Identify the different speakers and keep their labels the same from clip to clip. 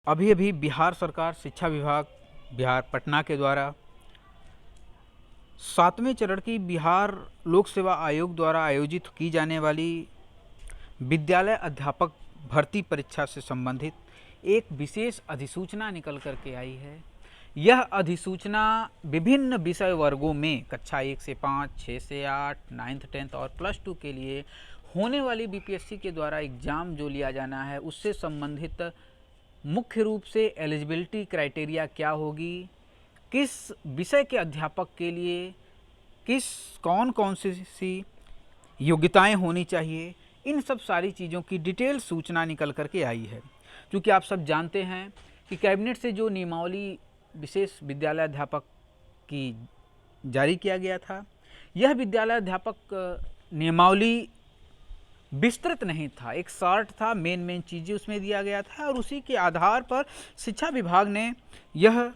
Speaker 1: अभी अभी बिहार सरकार शिक्षा विभाग बिहार पटना के द्वारा 7वें चरण की बिहार लोक सेवा आयोग द्वारा आयोजित की जाने वाली विद्यालय अध्यापक भर्ती परीक्षा से संबंधित एक विशेष अधिसूचना निकल कर के आई है। यह अधिसूचना विभिन्न विषय वर्गों में कक्षा 1 से 5, 6 से 8, 9th 10th और +2 के लिए होने वाली बीपीएससी के द्वारा एग्ज़ाम जो लिया जाना है उससे संबंधित मुख्य रूप से एलिजिबिलिटी क्राइटेरिया क्या होगी, किस विषय के अध्यापक के लिए कौन कौन सी योग्यताएं होनी चाहिए, इन सब सारी चीज़ों की डिटेल सूचना निकल कर के आई है। क्योंकि आप सब जानते हैं कि कैबिनेट से जो नियमावली विशेष विद्यालय अध्यापक की जारी किया गया था, यह विद्यालय अध्यापक नियमावली विस्तृत नहीं था, एक शॉर्ट था, मेन चीज़ें उसमें दिया गया था और उसी के आधार पर शिक्षा विभाग ने यह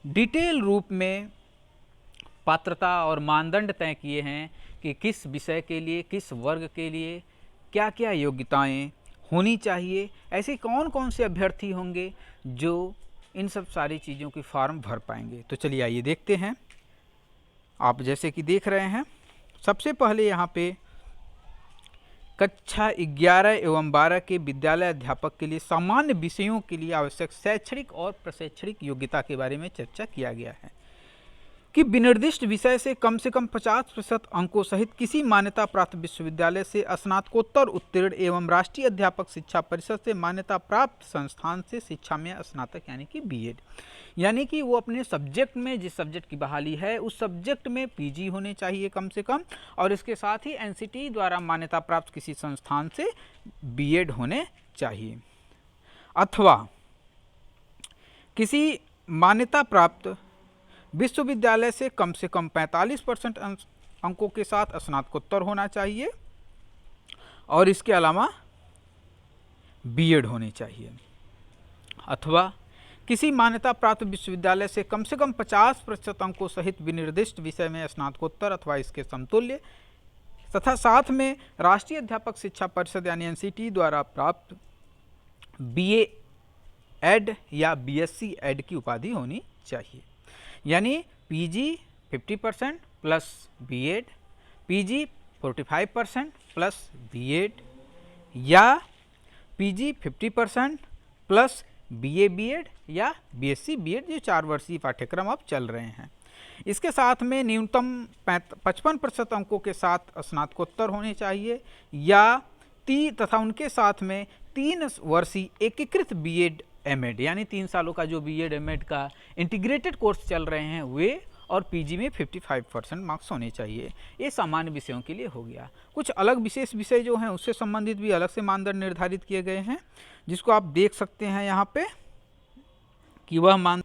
Speaker 1: डिटेल रूप में पात्रता और मानदंड तय किए हैं कि किस विषय के लिए, किस वर्ग के लिए क्या क्या योग्यताएं होनी चाहिए, ऐसे कौन कौन से अभ्यर्थी होंगे जो इन सब सारी चीज़ों की फॉर्म भर पाएंगे। तो चलिए आइए देखते हैं। आप जैसे कि देख रहे हैं, सबसे पहले यहाँ पे कक्षा 11 एवं 12 के विद्यालय अध्यापक के लिए सामान्य विषयों के लिए आवश्यक शैक्षणिक और प्रशैक्षणिक योग्यता के बारे में चर्चा किया गया है कि विनिर्दिष्ट विषय से कम 50% अंकों सहित किसी मान्यता प्राप्त विश्वविद्यालय से स्नातकोत्तर उत्तीर्ण एवं राष्ट्रीय अध्यापक शिक्षा परिषद से मान्यता प्राप्त संस्थान से शिक्षा में स्नातक यानी कि बीएड, यानी कि वो अपने सब्जेक्ट में जिस सब्जेक्ट की बहाली है उस सब्जेक्ट में पीजी होने चाहिए कम से कम, और इसके साथ ही एनसीटी द्वारा मान्यता प्राप्त किसी संस्थान से बीएड होने चाहिए, अथवा किसी मान्यता प्राप्त विश्वविद्यालय से कम 45% अंकों के साथ स्नातकोत्तर होना चाहिए और इसके अलावा बीएड होनी चाहिए, अथवा किसी मान्यता प्राप्त विश्वविद्यालय से कम 50% अंकों सहित विनिर्दिष्ट विषय में स्नातकोत्तर अथवा इसके समतुल्य तथा साथ में राष्ट्रीय अध्यापक शिक्षा परिषद यानी एनसीटी द्वारा प्राप्त बीए एड या बीएससी एड की उपाधि होनी चाहिए, यानी PG 50% plus BEd, PG 45% plus BEd या पीजी 50% प्लस बीए बीएड या बीएससी बीएड, जो 4 वर्षीय पाठ्यक्रम अब चल रहे हैं। इसके साथ में न्यूनतम 55% अंकों के साथ स्नातकोत्तर होने चाहिए या तथा उनके साथ में 3 वर्षीय एकीकृत बीएड एमएड यानी 3 सालों का जो बीएड एमएड का इंटीग्रेटेड कोर्स चल रहे हैं वे, और पीजी में 55% मार्क्स होने चाहिए। ये सामान्य विषयों के लिए हो गया। कुछ अलग विशेष विषय जो हैं उससे संबंधित भी अलग से मानदंड निर्धारित किए गए हैं, जिसको आप देख सकते हैं यहाँ पे कि वह मान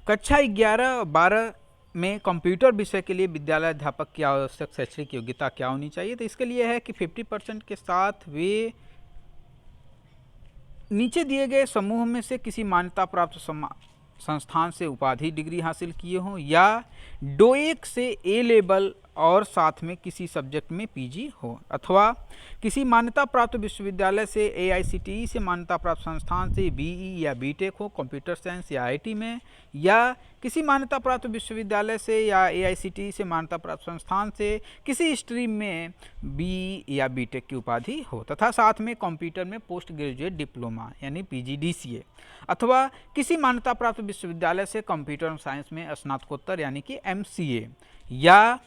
Speaker 1: कक्षा 11-12 में कंप्यूटर विषय के लिए विद्यालय अध्यापक की आवश्यक शैक्षणिक योग्यता क्या होनी चाहिए। तो इसके लिए है कि 50% के साथ वे नीचे दिए गए समूह में से किसी मान्यता प्राप्त संस्थान से उपाधि डिग्री हासिल किए हों या डोएक से ए लेवल और साथ में किसी सब्जेक्ट में पीजी हो, अथवा किसी मान्यता प्राप्त विश्वविद्यालय से एआईसीटीई से मान्यता प्राप्त संस्थान से बीई या बीटेक हो कंप्यूटर साइंस या आईटी में, या किसी मान्यता प्राप्त विश्वविद्यालय से या एआईसीटीई से मान्यता प्राप्त संस्थान से किसी स्ट्रीम में बीई या बीटेक की उपाधि हो, तथा साथ में कंप्यूटर में पोस्ट ग्रेजुएट डिप्लोमा यानी पीजीडीसीए, अथवा किसी मान्यता प्राप्त विश्वविद्यालय से कंप्यूटर साइंस में स्नातकोत्तर यानी कि एमसीए या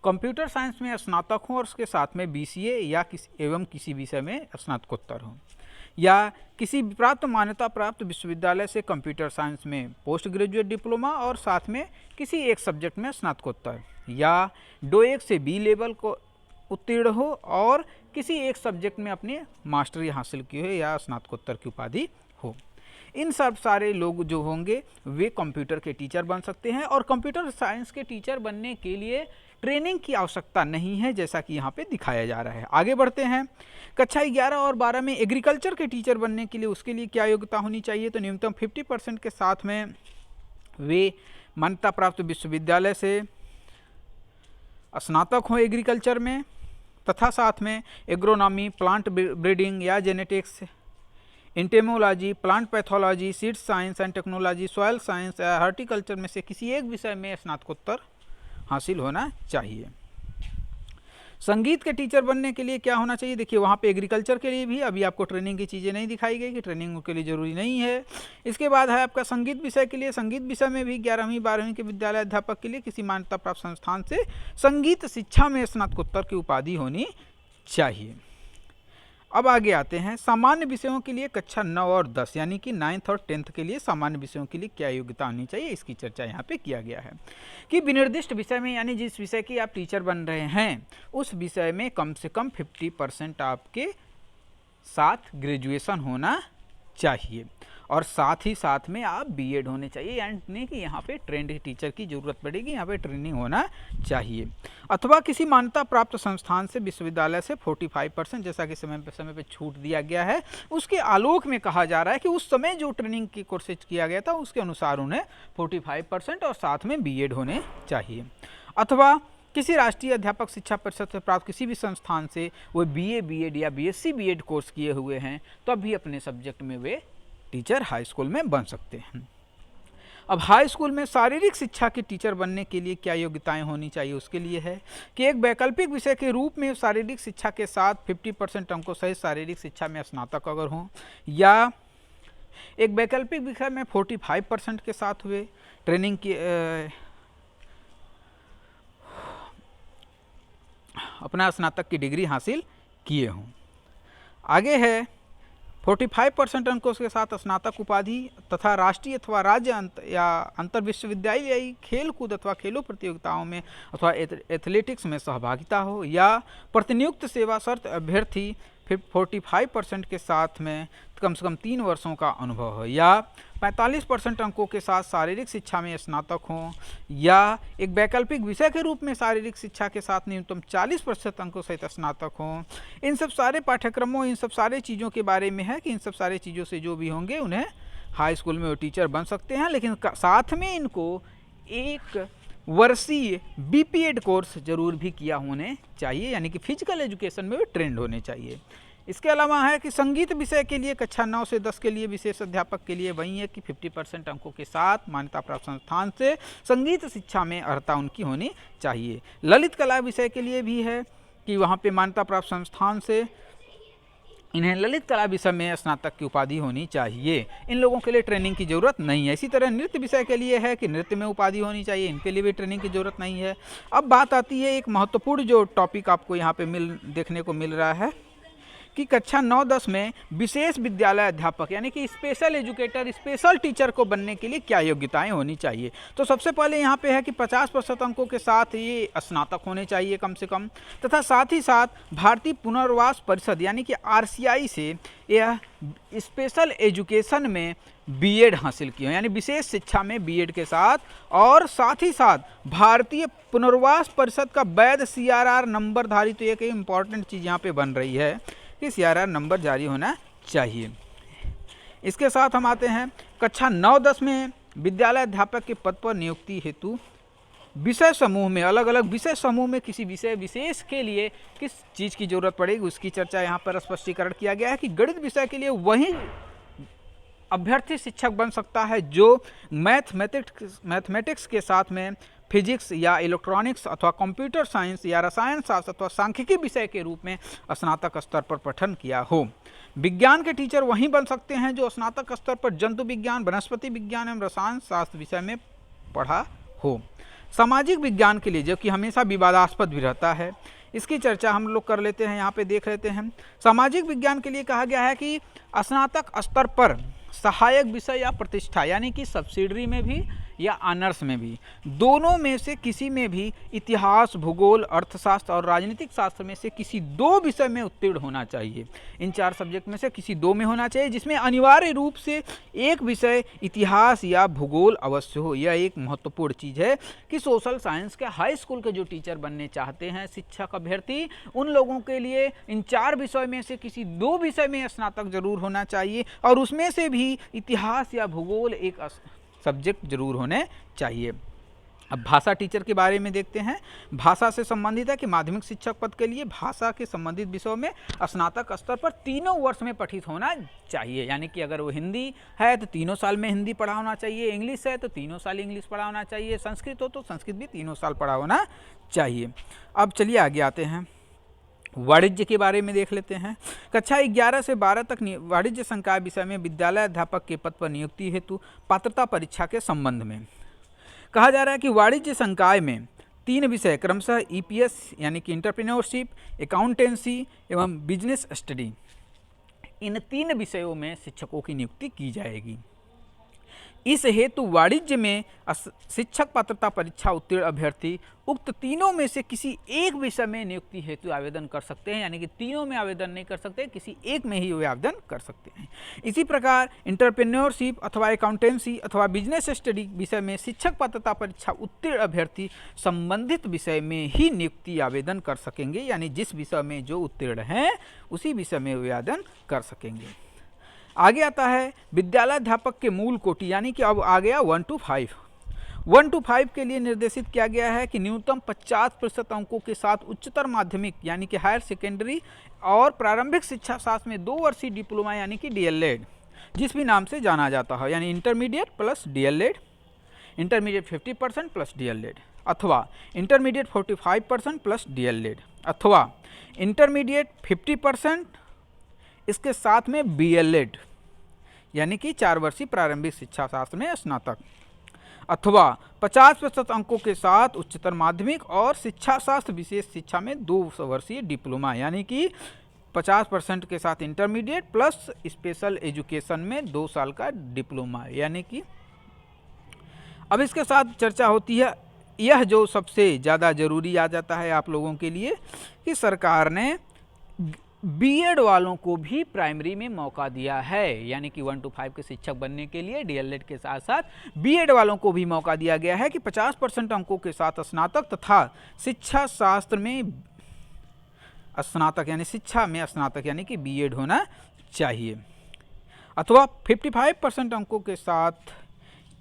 Speaker 1: कंप्यूटर साइंस में स्नातक हो और उसके साथ में बीसीए या किसी विषय में स्नातकोत्तर हो, या किसी प्राप्त मान्यता प्राप्त विश्वविद्यालय से कंप्यूटर साइंस में पोस्ट ग्रेजुएट डिप्लोमा और साथ में किसी एक सब्जेक्ट में स्नातकोत्तर, या डोएक से बी लेवल को उत्तीर्ण हो और किसी एक सब्जेक्ट में अपनी मास्टरी हासिल की हो या स्नातकोत्तर की उपाधि हो। इन सब सारे लोग जो होंगे वे कंप्यूटर के टीचर बन सकते हैं, और कंप्यूटर साइंस के टीचर बनने के लिए ट्रेनिंग की आवश्यकता नहीं है, जैसा कि यहाँ पे दिखाया जा रहा है। आगे बढ़ते हैं। कक्षा 11 और 12 में एग्रीकल्चर के टीचर बनने के लिए उसके लिए क्या योग्यता होनी चाहिए। तो न्यूनतम 50% के साथ में वे मान्यता प्राप्त विश्वविद्यालय से स्नातक हों एग्रीकल्चर में, तथा साथ में एग्रोनॉमी, प्लांट ब्रीडिंग या genetics, इंटेमोलॉजी, plant pathology, seed science and technology, soil science या हॉर्टिकल्चर में से किसी एक विषय में स्नातकोत्तर हासिल होना चाहिए। संगीत के टीचर बनने के लिए क्या होना चाहिए? देखिए वहाँ पे एग्रीकल्चर के लिए भी अभी आपको ट्रेनिंग की चीज़ें नहीं दिखाई गई कि ट्रेनिंग के लिए ज़रूरी नहीं है। इसके बाद है आपका संगीत विषय के लिए। संगीत विषय में भी 11वीं 12वीं के विद्यालय अध्यापक के लिए किसी मान्यता प्राप्त संस्थान से संगीत शिक्षा में स्नातकोत्तर की उपाधि होनी चाहिए। अब आगे आते हैं सामान्य विषयों के लिए कक्षा 9 और 10 यानी कि 9th और 10th के लिए सामान्य विषयों के लिए क्या योग्यता होनी चाहिए, इसकी चर्चा यहाँ पे किया गया है कि विनिर्दिष्ट विषय में यानी जिस विषय की आप टीचर बन रहे हैं उस विषय में कम से कम 50% आपके साथ ग्रेजुएशन होना चाहिए और साथ ही साथ में आप बीएड होने चाहिए, यानी कि यहाँ पे ट्रेंड टीचर की ज़रूरत पड़ेगी, यहाँ पे ट्रेनिंग होना चाहिए। अथवा किसी मान्यता प्राप्त संस्थान से विश्वविद्यालय से 45% जैसा कि समय पे छूट दिया गया है, उसके आलोक में कहा जा रहा है कि उस समय जो ट्रेनिंग की कोर्सेज किया गया था उसके अनुसार उन्हें 45% और साथ में बीएड होने चाहिए। अथवा किसी राष्ट्रीय अध्यापक शिक्षा परिषद से प्राप्त किसी भी संस्थान से वो बीए, बीएड या बीएससी बीएड कोर्स किए हुए हैं तो अभी अपने सब्जेक्ट में वे टीचर हाई स्कूल में बन सकते हैं। अब हाई स्कूल में शारीरिक शिक्षा के टीचर बनने के लिए क्या योग्यताएं होनी चाहिए, उसके लिए है कि एक वैकल्पिक विषय के रूप में शारीरिक शिक्षा के साथ 50% अंकों सहित शारीरिक शिक्षा में स्नातक अगर हों, या एक वैकल्पिक विषय में 45% के साथ हुए ट्रेनिंग की अपना स्नातक की डिग्री हासिल किए हों। आगे है 45% अंकों के साथ स्नातक उपाधि तथा राष्ट्रीय अथवा राज्य या अंतर विश्वविद्यालयी खेल कूद अथवा खेलों प्रतियोगिताओं में अथवा एथलेटिक्स में सहभागिता हो, या प्रतिनियुक्त सेवा शर्त अभ्यर्थी 45% के साथ में कम से कम 3 वर्षों का अनुभव हो, या 45% अंकों के साथ शारीरिक शिक्षा में स्नातक हों, या एक वैकल्पिक विषय के रूप में शारीरिक शिक्षा के साथ न्यूनतम 40% अंकों सहित स्नातक हों। इन सब सारे पाठ्यक्रमों, इन सब सारे चीज़ों के बारे में है कि इन सब सारे चीज़ों से जो भी होंगे उन्हें हाई स्कूल में वो टीचर बन सकते हैं, लेकिन साथ में इनको 1 वर्षीय बीपीएड कोर्स जरूर भी किया होने चाहिए, यानी कि फिजिकल एजुकेशन में भी ट्रेंड होने चाहिए। इसके अलावा है कि संगीत विषय के लिए कक्षा 9 से 10 के लिए विशेष अध्यापक के लिए वही है कि 50% अंकों के साथ मान्यता प्राप्त संस्थान से संगीत शिक्षा में अर्हता उनकी होनी चाहिए। ललित कला विषय के लिए भी है कि वहाँ पे मान्यता प्राप्त संस्थान से इन्हें ललित कला विषय में स्नातक की उपाधि होनी चाहिए। इन लोगों के लिए ट्रेनिंग की ज़रूरत नहीं है। इसी तरह नृत्य विषय के लिए है कि नृत्य में उपाधि होनी चाहिए, इनके लिए भी ट्रेनिंग की ज़रूरत नहीं है। अब बात आती है एक महत्वपूर्ण जो टॉपिक आपको यहाँ पे देखने को मिल रहा है कि कक्षा 9-10 में विशेष विद्यालय अध्यापक यानी कि स्पेशल एजुकेटर, स्पेशल टीचर को बनने के लिए क्या योग्यताएं होनी चाहिए। तो सबसे पहले यहाँ पे है कि 50% अंकों के साथ ये स्नातक होने चाहिए कम से कम, तथा साथ ही साथ भारतीय पुनर्वास परिषद यानी कि आरसीआई से यह स्पेशल एजुकेशन में बीएड हासिल की हो, यानी विशेष शिक्षा में बीएड के साथ, और साथ ही साथ भारतीय पुनर्वास परिषद का वैध सीआरआर नंबरधारी। तो एक इम्पॉर्टेंट चीज़ यहाँ पे बन रही है कि सीआरआर नंबर जारी होना चाहिए। इसके साथ हम आते हैं कक्षा 9-10 में विद्यालय अध्यापक के पद पर नियुक्ति हेतु विषय समूह में, अलग अलग विषय समूह में किसी विषय विशेष के लिए किस चीज़ की जरूरत पड़ेगी उसकी चर्चा यहाँ पर स्पष्टीकरण किया गया है कि गणित विषय के लिए वही अभ्यर्थी शिक्षक बन सकता है जो मैथमेटिक्स के साथ में फिजिक्स या इलेक्ट्रॉनिक्स अथवा कंप्यूटर साइंस या रसायन शास्त्र अथवा सांख्यिकी विषय के रूप में स्नातक स्तर पर पठन किया हो। विज्ञान के टीचर वहीं बन सकते हैं जो स्नातक स्तर पर जंतु विज्ञान, वनस्पति विज्ञान एवं रसायन शास्त्र विषय में पढ़ा हो। सामाजिक विज्ञान के लिए, जो कि हमेशा विवादास्पद भी रहता है, इसकी चर्चा हम लोग कर लेते हैं, यहाँ पे देख लेते हैं। सामाजिक विज्ञान के लिए कहा गया है कि स्नातक स्तर पर सहायक विषय या प्रतिष्ठा यानी कि सब्सिडरी में भी या ऑनर्स में भी, दोनों में से किसी में भी इतिहास, भूगोल, अर्थशास्त्र और राजनीतिक शास्त्र में से किसी 2 विषय में उत्तीर्ण होना चाहिए। इन 4 सब्जेक्ट में से किसी 2 में होना चाहिए, जिसमें अनिवार्य रूप से एक विषय इतिहास या भूगोल अवश्य हो। यह एक महत्वपूर्ण चीज़ है कि सोशल साइंस के हाई स्कूल के जो टीचर बनने चाहते हैं शिक्षक अभ्यर्थी, उन लोगों के लिए इन 4 विषय में से किसी 2 विषय में स्नातक जरूर होना चाहिए, और उसमें से भी इतिहास या भूगोल एक सब्जेक्ट जरूर होने चाहिए। अब भाषा टीचर के बारे में देखते हैं। भाषा से संबंधित है कि माध्यमिक शिक्षक पद के लिए भाषा के संबंधित विषयों में स्नातक स्तर पर 3 वर्ष में पठित होना चाहिए। यानी कि अगर वो हिंदी है तो 3 साल में हिंदी पढ़ा होना चाहिए, इंग्लिश है तो 3 साल इंग्लिश पढ़ा होना चाहिए, संस्कृत हो तो संस्कृत भी 3 साल पढ़ा होना चाहिए। अब चलिए आगे आते हैं, वाणिज्य के बारे में देख लेते हैं। कक्षा 11 से 12 तक वाणिज्य संकाय विषय में विद्यालय अध्यापक के पद पर नियुक्ति हेतु पात्रता परीक्षा के संबंध में कहा जा रहा है कि वाणिज्य संकाय में 3 विषय क्रमशः ईपीएस यानी कि एंटरप्रेन्योरशिप, अकाउंटेंसी एवं बिजनेस स्टडी, इन 3 विषयों में शिक्षकों की नियुक्ति की जाएगी। इस हेतु वाणिज्य में शिक्षक पात्रता परीक्षा उत्तीर्ण अभ्यर्थी उक्त तीनों में से किसी एक विषय में नियुक्ति हेतु आवेदन कर सकते हैं। यानी कि तीनों में आवेदन नहीं कर सकते, किसी एक में ही वे आवेदन कर सकते हैं। इसी प्रकार एंटरप्रेन्योरशिप अथवा अकाउंटेंसी अथवा बिजनेस स्टडी विषय में शिक्षक पात्रता परीक्षा उत्तीर्ण अभ्यर्थी संबंधित विषय में ही नियुक्ति आवेदन कर सकेंगे। यानी जिस विषय में जो उत्तीर्ण हैं उसी विषय में वे आवेदन कर सकेंगे। आगे आता है विद्यालय अध्यापक के मूल कोटि, यानी कि अब आ गया 1 to 5। 1 to 5 के लिए निर्देशित किया गया है कि न्यूनतम 50% अंकों के साथ उच्चतर माध्यमिक यानी कि हायर सेकेंडरी और प्रारंभिक शिक्षा शास्त्र में 2 वर्षीय डिप्लोमा यानी कि डीएलएड, जिस भी नाम से जाना जाता है, यानी intermediate plus DElEd, intermediate 50% plus DElEd, अथवा इंटरमीडिएट 45% प्लस डीएलएड, अथवा इंटरमीडिएट 50% इसके साथ में बीएलएड यानी कि 4 वर्षीय प्रारंभिक शिक्षा शास्त्र में स्नातक, अथवा 50% अंकों के साथ उच्चतर माध्यमिक और शिक्षा शास्त्र विशेष शिक्षा में 2 वर्षीय डिप्लोमा यानी कि 50% के साथ इंटरमीडिएट प्लस स्पेशल एजुकेशन में 2 साल का डिप्लोमा। यानी कि अब इसके साथ चर्चा होती है, यह जो सबसे ज़्यादा ज़रूरी आ जाता है आप लोगों के लिए कि सरकार ने बीएड वालों को भी प्राइमरी में मौका दिया है। यानी कि 1 to 5 के शिक्षक बनने के लिए डीएलएड के साथ साथ बीएड वालों को भी मौका दिया गया है कि 50% अंकों के साथ स्नातक तथा शिक्षा शास्त्र में स्नातक यानी शिक्षा में स्नातक यानी कि बीएड होना चाहिए, अथवा 55% अंकों के साथ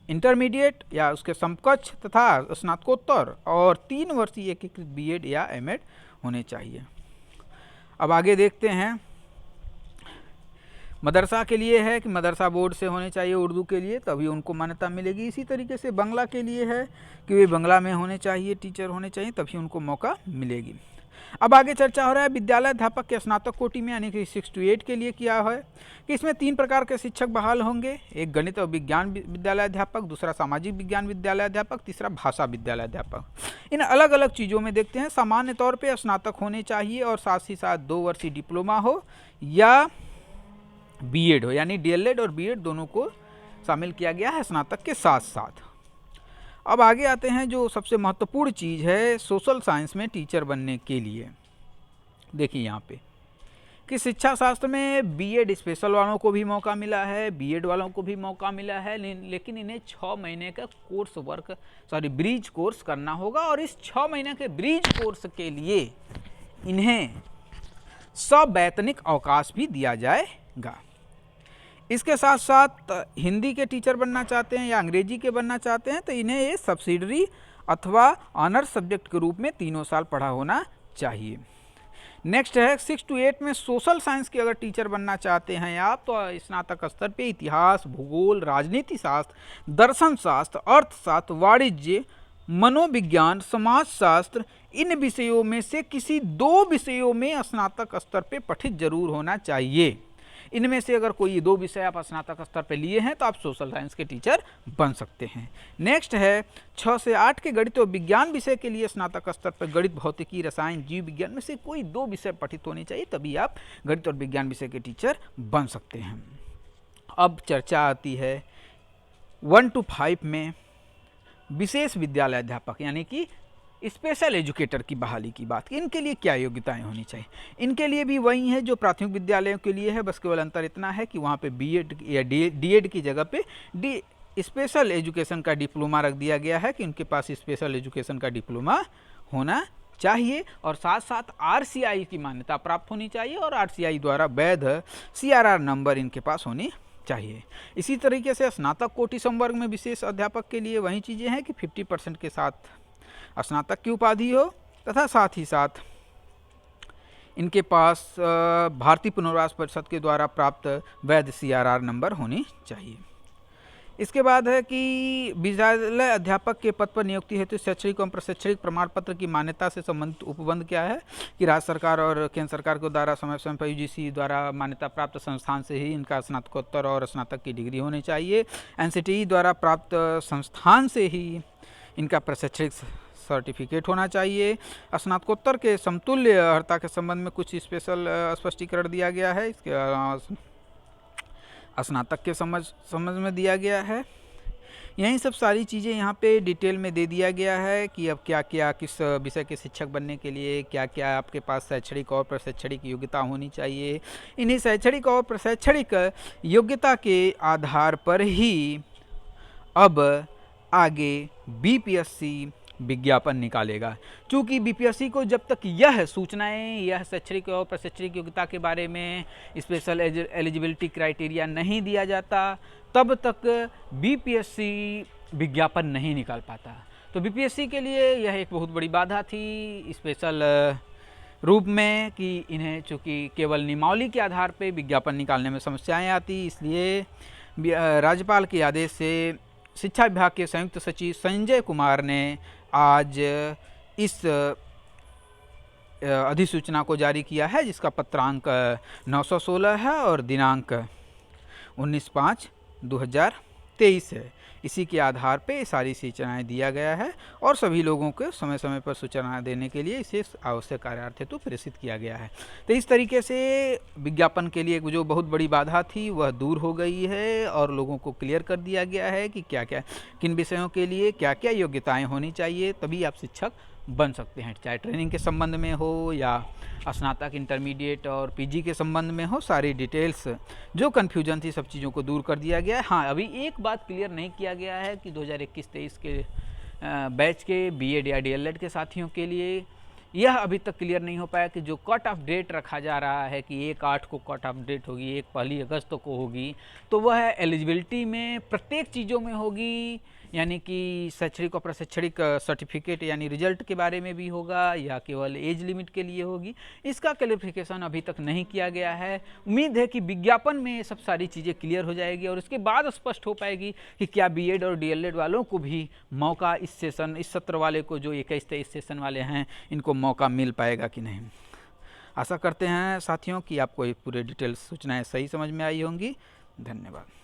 Speaker 1: इंटरमीडिएट या उसके समकक्ष तथा स्नातकोत्तर और 3 वर्षीय एकीकृत बीएड या एमएड होने चाहिए। अब आगे देखते हैं, मदरसा के लिए है कि मदरसा बोर्ड से होने चाहिए उर्दू के लिए, तभी उनको मान्यता मिलेगी। इसी तरीके से बंगला के लिए है कि वे बंगला में होने चाहिए, टीचर होने चाहिए, तभी उनको मौका मिलेगी। अब आगे चर्चा हो रहा है विद्यालय अध्यापक के स्नातक कोटि में यानी कि 6 to 8 के लिए किया है कि इसमें 3 प्रकार के शिक्षक बहाल होंगे, एक गणित और विज्ञान विद्यालय अध्यापक, दूसरा सामाजिक विज्ञान विद्यालय अध्यापक, तीसरा भाषा विद्यालय अध्यापक। इन अलग अलग चीज़ों में देखते हैं, सामान्य तौर पर स्नातक होने चाहिए और साथ ही साथ 2 वर्षीय डिप्लोमा हो या बीएड हो, यानी डीएलएड और बीएड दोनों को शामिल किया गया है स्नातक के साथ साथ। अब आगे आते हैं जो सबसे महत्वपूर्ण चीज़ है सोशल साइंस में टीचर बनने के लिए। देखिए यहाँ पे कि शिक्षा शास्त्र में बीएड स्पेशल वालों को भी मौका मिला है, बीएड वालों को भी मौका मिला है, लेकिन इन्हें 6 महीने का ब्रीज कोर्स करना होगा और इस 6 महीने के ब्रीज कोर्स के लिए इन्हें सवैतनिक अवकाश भी दिया जाएगा। इसके साथ साथ हिंदी के टीचर बनना चाहते हैं या अंग्रेजी के बनना चाहते हैं तो इन्हें ये सब्सिडरी अथवा ऑनर्स सब्जेक्ट के रूप में 3 साल पढ़ा होना चाहिए। नेक्स्ट है 6 to 8 में सोशल साइंस के अगर टीचर बनना चाहते हैं आप तो स्नातक स्तर पे इतिहास, भूगोल, राजनीति शास्त्र, दर्शन शास्त्र, अर्थशास्त्र, वाणिज्य, मनोविज्ञान, समाजशास्त्र, इन विषयों में से किसी 2 विषयों में स्नातक स्तर पे पठित जरूर होना चाहिए। इनमें से अगर कोई 2 विषय आप स्नातक स्तर पे लिए हैं तो आप सोशल साइंस के टीचर बन सकते हैं। नेक्स्ट है 6 से 8 के गणित और विज्ञान विषय के लिए स्नातक स्तर पर गणित, भौतिकी, रसायन, जीव विज्ञान में से कोई 2 विषय पठित होने चाहिए, तभी आप गणित और विज्ञान विषय के टीचर बन सकते हैं। अब चर्चा आती है 1 to 5 में विशेष विद्यालय अध्यापक यानी कि स्पेशल एजुकेटर की बहाली की बात। इनके लिए क्या योग्यताएं होनी चाहिए? इनके लिए भी वही है जो प्राथमिक विद्यालयों के लिए है, बस केवल अंतर इतना है कि वहाँ पे बीएड या डीएड की जगह पे स्पेशल एजुकेशन का डिप्लोमा रख दिया गया है कि उनके पास स्पेशल एजुकेशन का डिप्लोमा होना चाहिए और साथ साथ आरसीआई की मान्यता प्राप्त होनी चाहिए और आरसीआई द्वारा वैध सीआरआर नंबर इनके पास होनी चाहिए। इसी तरीके से स्नातक कोटि संवर्ग में विशेष अध्यापक के लिए वही चीज़ें हैं कि 50% के साथ स्नातक की उपाधि हो तथा साथ ही साथ इनके पास भारतीय पुनर्वास परिषद के द्वारा प्राप्त वैध CRR नंबर होनी चाहिए। इसके बाद है कि विद्यालय अध्यापक के पद पर नियुक्ति हेतु शैक्षणिक एवं प्रशैक्षणिक प्रमाण पत्र की मान्यता से संबंधित उपबंध क्या है कि राज्य सरकार और केंद्र सरकार के द्वारा समय समय पर UGC द्वारा मान्यता प्राप्त संस्थान से ही इनका स्नातकोत्तर और स्नातक की डिग्री होनी चाहिए। NCTE द्वारा प्राप्त संस्थान से ही इनका प्रशैक्षणिक सर्टिफिकेट होना चाहिए। स्नातकोत्तर के समतुल्य अर्हता के संबंध में कुछ स्पेशल स्पष्टीकरण दिया गया है। इसके स्नातक के समझ में दिया गया है। यही सब सारी चीज़ें यहाँ पे डिटेल में दे दिया गया है कि अब क्या क्या किस विषय के शिक्षक बनने के लिए क्या क्या आपके पास शैक्षणिक और प्रशैक्षणिक योग्यता होनी चाहिए। इन्हीं शैक्षणिक और प्रशैक्षणिक योग्यता के आधार पर ही अब आगे BPSC विज्ञापन निकालेगा। चूँकि BPSC को जब तक यह सूचनाएं यह शैक्षणिक और प्रशैक्षणिक योग्यता के बारे में स्पेशल एलिजिबिलिटी क्राइटेरिया नहीं दिया जाता तब तक BPSC विज्ञापन नहीं निकाल पाता। तो BPSC के लिए यह एक बहुत बड़ी बाधा थी स्पेशल रूप में कि इन्हें चूँकि केवल नियमावली के आधार पर विज्ञापन निकालने में समस्याएँ आती, इसलिए राज्यपाल के आदेश से शिक्षा विभाग के संयुक्त सचिव संजय कुमार ने आज इस अधिसूचना को जारी किया है, जिसका पत्रांक 916 है और दिनांक 19/5/2023 है। इसी के आधार पे सारी सूचनाएं दिया गया है और सभी लोगों को समय समय पर सूचना देने के लिए इसे आवश्यक कार्यार्थ हेतु प्रेषित किया गया है। तो इस तरीके से विज्ञापन के लिए जो बहुत बड़ी बाधा थी वह दूर हो गई है और लोगों को क्लियर कर दिया गया है कि क्या क्या किन विषयों के लिए क्या क्या योग्यताएं होनी चाहिए, तभी आप शिक्षक बन सकते हैं। चाहे ट्रेनिंग के संबंध में हो या स्नातक, इंटरमीडिएट और PG के संबंध में हो, सारी डिटेल्स जो कन्फ्यूजन थी सब चीज़ों को दूर कर दिया गया है। हाँ, अभी एक बात क्लियर नहीं किया गया है कि 2021-23 के बैच के BEd या DLEd के साथियों के लिए यह अभी तक क्लियर नहीं हो पाया कि जो कट ऑफ डेट रखा जा रहा है कि 1/8 को कट ऑफ डेट होगी, 1 अगस्त को होगी, तो वह एलिजिबिलिटी में प्रत्येक चीज़ों में होगी, यानी कि शैक्षणिक और प्रशैक्षणिक सर्टिफिकेट यानी रिजल्ट के बारे में भी होगा या केवल एज लिमिट के लिए होगी, इसका क्लैरिफिकेशन अभी तक नहीं किया गया है। उम्मीद है कि विज्ञापन में ये सब सारी चीज़ें क्लियर हो जाएगी और उसके बाद स्पष्ट हो पाएगी कि क्या BEd और DLEd वालों को भी मौका इस सत्र वाले को जो 21-23 सेशन वाले हैं इनको मौका मिल पाएगा कि नहीं। आशा करते हैं साथियों कि आपको ये पूरे डिटेल्स सूचनाएँ सही समझ में आई होंगी। धन्यवाद।